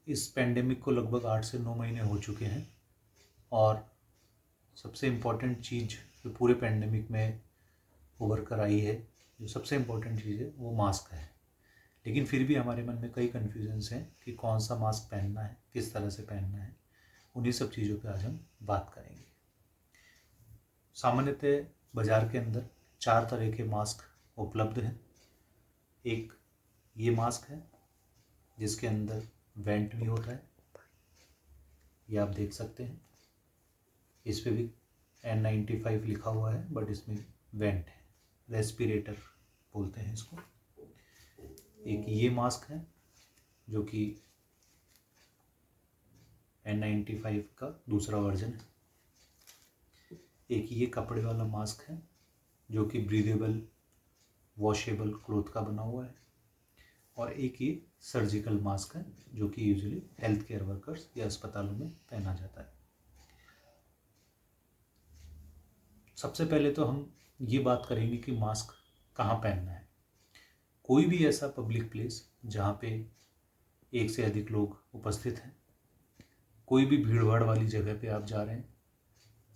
इस पेंडेमिक को लगभग 8 से 9 महीने हो चुके हैं और सबसे इम्पॉर्टेंट चीज़ जो पूरे पेंडेमिक में उभर कर आई है, जो सबसे इम्पॉर्टेंट चीज़ है वो मास्क है। लेकिन फिर भी हमारे मन में कई कन्फ्यूजन्स हैं कि कौन सा मास्क पहनना है, किस तरह से पहनना है। उन्हीं सब चीज़ों पे आज हम बात करेंगे। सामान्यतः बाज़ार के अंदर 4 तरह के मास्क उपलब्ध हैं। एक ये मास्क है जिसके अंदर वेंट भी होता है, ये आप देख सकते हैं। इस पे भी N95 लिखा हुआ है, बट इसमें वेंट है, रेस्पिरेटर बोलते हैं इसको। एक ये मास्क है जो कि N95 का दूसरा वर्जन है। एक ये कपड़े वाला मास्क है जो कि ब्रीदेबल वॉशेबल क्लोथ का बना हुआ है। और एक ये सर्जिकल मास्क है जो कि यूजुअली हेल्थ केयर वर्कर्स या अस्पतालों में पहना जाता है। सबसे पहले तो हम ये बात करेंगे कि मास्क कहाँ पहनना है। कोई भी ऐसा पब्लिक प्लेस जहाँ पे एक से अधिक लोग उपस्थित हैं, कोई भी भीड़ भाड़ वाली जगह पे आप जा रहे हैं,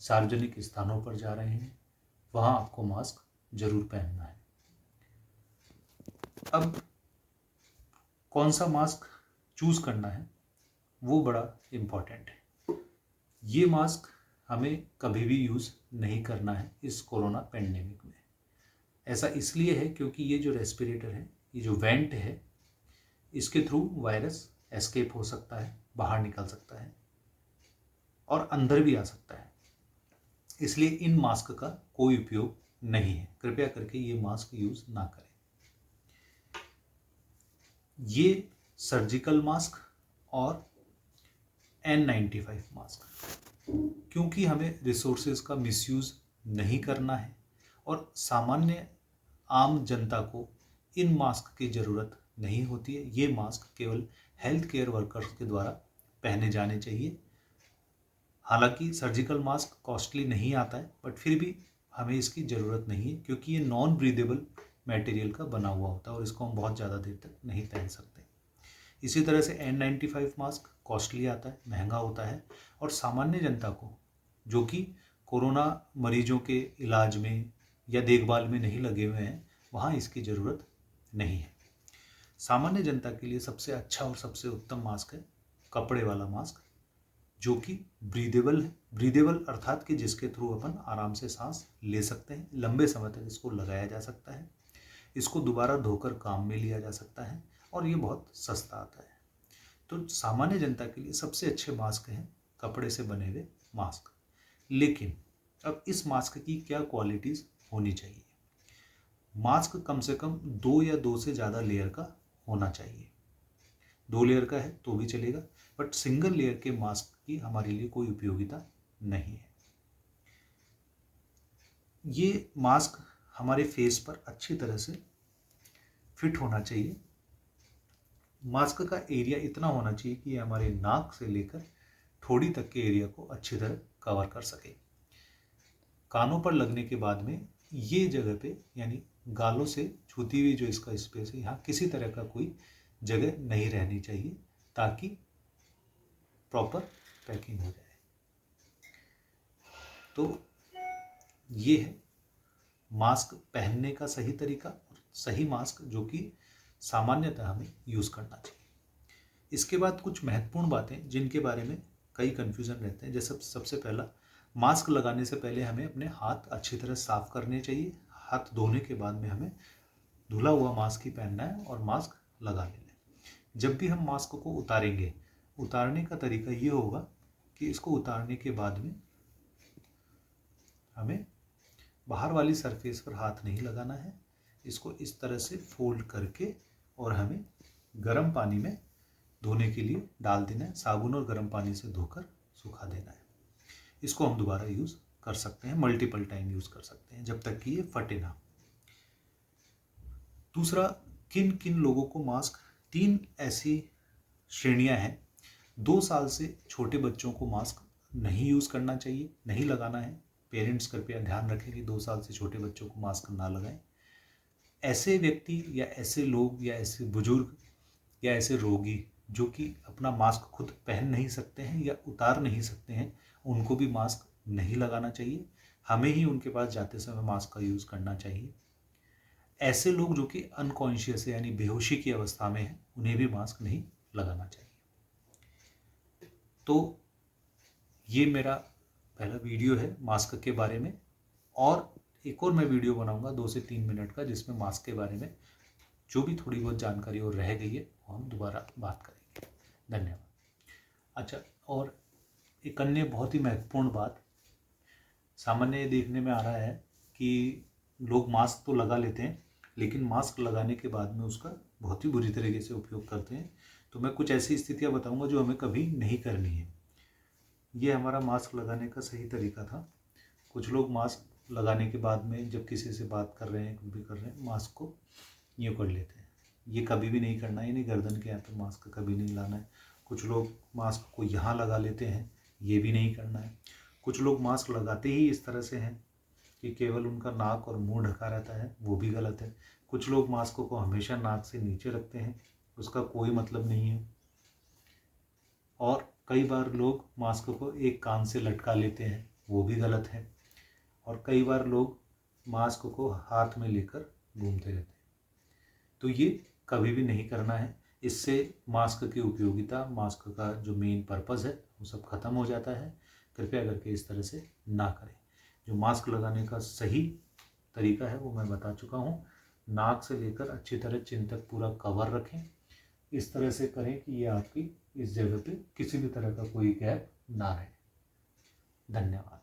सार्वजनिक स्थानों पर जा रहे हैं, वहाँ आपको मास्क जरूर पहनना है। अब कौन सा मास्क चूज करना है वो बड़ा इम्पॉर्टेंट है। ये मास्क हमें कभी भी यूज़ नहीं करना है इस कोरोना पेंडेमिक में। ऐसा इसलिए है क्योंकि ये जो रेस्पिरेटर है, ये जो वेंट है, इसके थ्रू वायरस एस्केप हो सकता है, बाहर निकल सकता है और अंदर भी आ सकता है। इसलिए इन मास्क का कोई उपयोग नहीं है। कृपया करके ये मास्क यूज़ ना करें। ये सर्जिकल मास्क और N95 मास्क, क्योंकि हमें रिसोर्सेज का मिसयूज़ नहीं करना है और सामान्य आम जनता को इन मास्क की ज़रूरत नहीं होती है। ये मास्क केवल हेल्थ केयर वर्कर्स के द्वारा पहने जाने चाहिए। हालांकि सर्जिकल मास्क कॉस्टली नहीं आता है, बट फिर भी हमें इसकी ज़रूरत नहीं है क्योंकि ये नॉन ब्रीदेबल मटेरियल का बना हुआ होता है और इसको हम बहुत ज़्यादा देर तक नहीं पहन सकते। इसी तरह से N95 मास्क कॉस्टली आता है, महंगा होता है और सामान्य जनता को, जो कि कोरोना मरीजों के इलाज में या देखभाल में नहीं लगे हुए हैं, वहाँ इसकी ज़रूरत नहीं है। सामान्य जनता के लिए सबसे अच्छा और सबसे उत्तम मास्क है कपड़े वाला मास्क, जो कि ब्रीदेबल है। ब्रीदेबल अर्थात कि जिसके थ्रू अपन आराम से सांस ले सकते हैं, लंबे समय तक इसको लगाया जा सकता है, इसको दोबारा धोकर काम में लिया जा सकता है और ये बहुत सस्ता आता है। तो सामान्य जनता के लिए सबसे अच्छे मास्क हैं कपड़े से बने हुए मास्क। लेकिन अब इस मास्क की क्या क्वालिटीज़ होनी चाहिए। मास्क कम से कम 2 या 2 से ज़्यादा लेयर का होना चाहिए। 2 लेयर का है तो भी चलेगा, बट सिंगल लेयर के मास्क की हमारे लिए कोई उपयोगिता नहीं है। ये मास्क हमारे फेस पर अच्छी तरह से फिट होना चाहिए। मास्क का एरिया इतना होना चाहिए कि ये हमारे नाक से लेकर ठोड़ी तक के एरिया को अच्छी तरह कवर कर सके। कानों पर लगने के बाद में ये जगह पे, यानी गालों से छूती हुई जो इसका स्पेस है, यहाँ किसी तरह का कोई जगह नहीं रहनी चाहिए ताकि प्रॉपर पैकिंग हो जाए। तो ये है मास्क पहनने का सही तरीका और सही मास्क जो कि सामान्यतः हमें यूज़ करना चाहिए। इसके बाद कुछ महत्वपूर्ण बातें जिनके बारे में कई कन्फ्यूज़न रहते हैं। जैसे सबसे पहला, मास्क लगाने से पहले हमें अपने हाथ अच्छी तरह साफ़ करने चाहिए। हाथ धोने के बाद में हमें धुला हुआ मास्क ही पहनना है और मास्क लगा लेना है। जब भी हम मास्क को उतारेंगे, उतारने का तरीका ये होगा कि इसको उतारने के बाद में हमें बाहर वाली सरफेस पर हाथ नहीं लगाना है। इसको इस तरह से फोल्ड करके और हमें गर्म पानी में धोने के लिए डाल देना है। साबुन और गर्म पानी से धोकर सुखा देना है। इसको हम दोबारा यूज़ कर सकते हैं, मल्टीपल टाइम यूज़ कर सकते हैं जब तक कि ये फटे ना। दूसरा, किन किन लोगों को मास्क, 3 ऐसी श्रेणियां हैं। 2 साल से छोटे बच्चों को मास्क नहीं यूज़ करना चाहिए, नहीं लगाना है। पेरेंट्स कृपया ध्यान रखें कि 2 साल से छोटे बच्चों को मास्क ना लगाएं। ऐसे व्यक्ति या ऐसे लोग या ऐसे बुजुर्ग या ऐसे रोगी जो कि अपना मास्क खुद पहन नहीं सकते हैं या उतार नहीं सकते हैं, उनको भी मास्क नहीं लगाना चाहिए। हमें ही उनके पास जाते समय मास्क का यूज़ करना चाहिए। ऐसे लोग जो कि अनकॉन्शियस है यानी बेहोशी की अवस्था में हैं, उन्हें भी मास्क नहीं लगाना चाहिए। तो ये मेरा पहला वीडियो है मास्क के बारे में, और एक और मैं वीडियो बनाऊंगा 2 से 3 मिनट का, जिसमें मास्क के बारे में जो भी थोड़ी बहुत जानकारी और रह गई है वो हम दोबारा बात करेंगे। धन्यवाद। अच्छा, और एक अन्य बहुत ही महत्वपूर्ण बात, सामान्य देखने में आ रहा है कि लोग मास्क तो लगा लेते हैं, लेकिन मास्क लगाने के बाद में उसका बहुत ही बुरी तरीके से उपयोग करते हैं। तो मैं कुछ ऐसी स्थितियां बताऊंगा जो हमें कभी नहीं करनी है। ये हमारा मास्क लगाने का सही तरीका था। कुछ लोग मास्क लगाने के बाद में जब किसी से बात कर रहे हैं, कुछ भी कर रहे हैं, मास्क को यूँ कर लेते हैं। ये कभी भी नहीं करना है, यानी गर्दन के यहाँ पे मास्क कभी नहीं लाना है। कुछ लोग मास्क को यहाँ लगा लेते हैं, ये भी नहीं करना है। कुछ लोग मास्क लगाते ही इस तरह से हैं कि केवल उनका नाक और मुंह ढका रहता है, वो भी गलत है। कुछ लोग मास्क को हमेशा नाक से नीचे रखते हैं, उसका कोई मतलब नहीं है। और कई बार लोग मास्क को एक कान से लटका लेते हैं, वो भी गलत है। और कई बार लोग मास्क को हाथ में लेकर घूमते रहते हैं, तो ये कभी भी नहीं करना है। इससे मास्क की उपयोगिता, मास्क का जो मेन पर्पज़ है, वो सब खत्म हो जाता है। कृपया करके इस तरह से ना करें। जो मास्क लगाने का सही तरीका है वो मैं बता चुका हूँ। नाक से लेकर अच्छी तरह चिन तक पूरा कवर रखें। इस तरह से करें कि ये आपकी इस जगह पे किसी भी तरह का कोई गैप ना रहे। धन्यवाद।